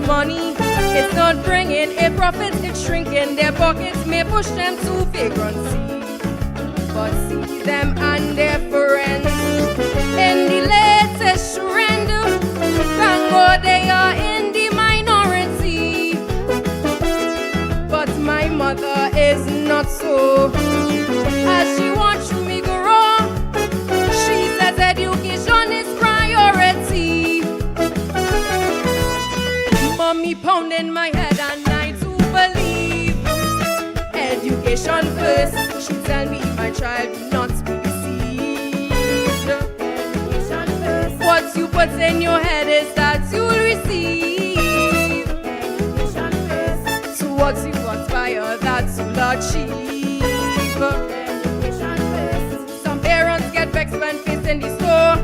money. It's not bringing a profit, it's shrinking their pockets, may push them to vagrancy. But see them and their friends in the latest trend. Thank God they are in the minority. But my mother is not so. As she watched me grow, she says education is priority. Mommy pounding my head and I do believe education first. She tell me my child not be deceived. Education first. What you put in your head is that you'll receive. Education first. So what you aspire, that you'll achieve. Education first. Some parents get vexed when faced in the store,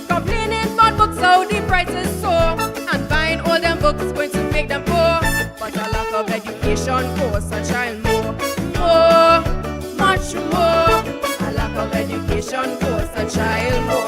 complaining about books how the prices soar, and buying all them books going to make them poor. But a lack of education costs a child more, much more. A lack of education costs a child more.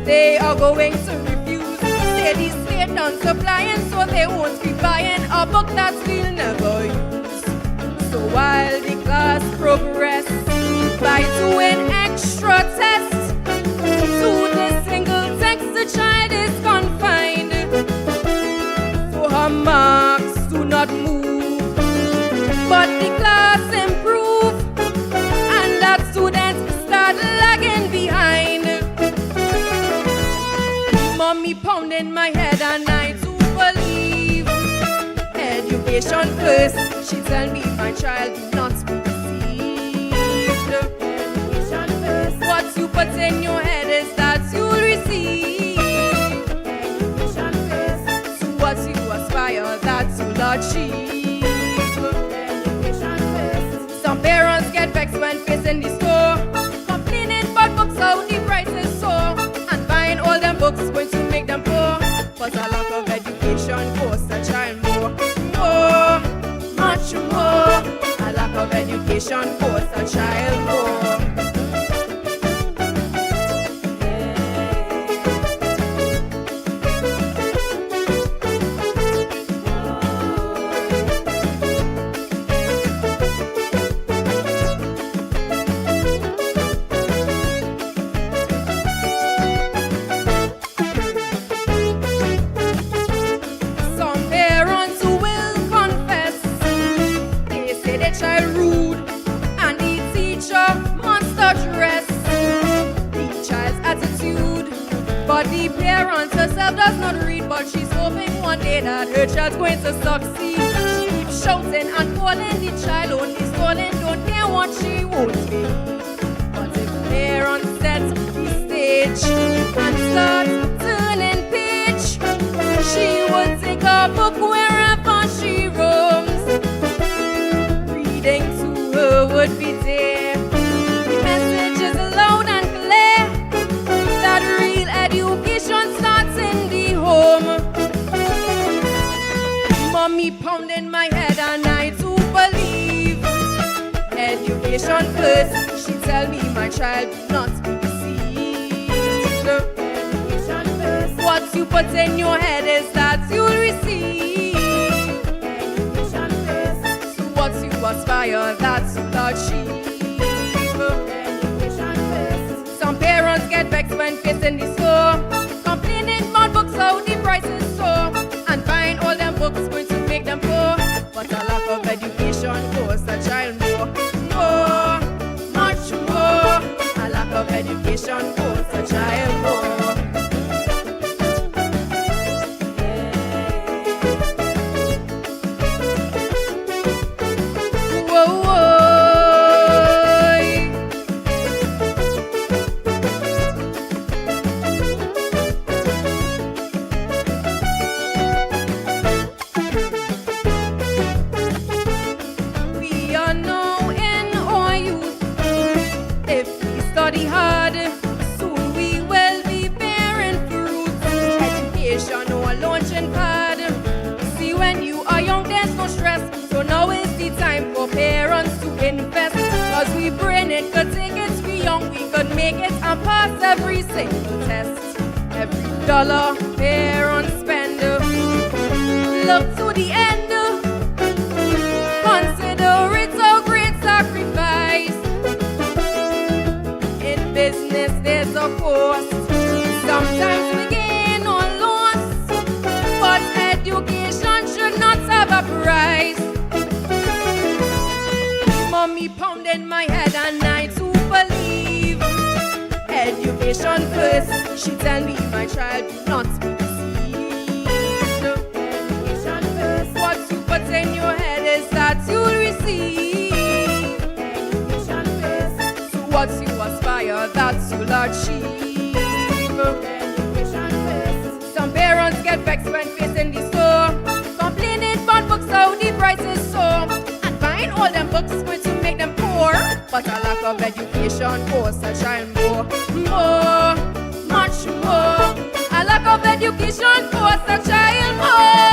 They are going to refuse. Say the state done supplying, so they won't be buying a book that we'll never use. So while the class progress by doing extra tests, to the single text the child is confined. So her marks do not move, but the class improve, and that students start lagging behind. Mommy pounding my head and I do believe education first. She tell me my child do not be deceived. Education first. What you put in your head is that you'll receive. Education first. So what you aspire, that you'll achieve. Education first. Some parents get vexed when facing the store, complaining about books how the prices soar, and buying all them books going to make them poor. But a lack of education costs a child more, much more. A lack of education costs a child more. The parent herself does not read, but she's hoping one day that her child's going to succeed. She keeps shouting and calling the child, only stalling, don't care what she won't be. But if parents set the stage and start turning page, she would take a book wherever she roams. Reading to her would be dear. The message is loud and clear that real education starts in the home. Mommy pounding my head and I do believe education first. She tell me my child do not be deceived. Education first. What you put in your head is that you'll receive. Education first. So what you aspire, that you'll achieve. Education first. Some parents get vexed when facing the store, complaining about books how the prices soar, and buying all them books going to make them poor. But a lack of education costs a child more, much more. A lack of education costs a child more. Whoa, whoa. God. Soon we will be bearing fruit. Education or a launching pad. See, when you are young, there's no stress. So now is the time for parents to invest. Cause we brain it, could take it, we young, we could make it and pass every single test. Every dollar parents spend, look to the end. Consider it a great sacrifice. In business there's a cost. Sometimes we gain or loss, but education should not have a price. Mommy pounding my head and I to believe education first. She tell me, my child, do not be deceived. Education first. What you put in your head is that you'll receive. Education first. So what you aspire, that you'll achieve. Education first. Some parents get vexed when facing the store, complaining about books how the price is so, and buying all them books going to make them poor. But a lack of education costs a child more, much more. A lack of education costs a child more.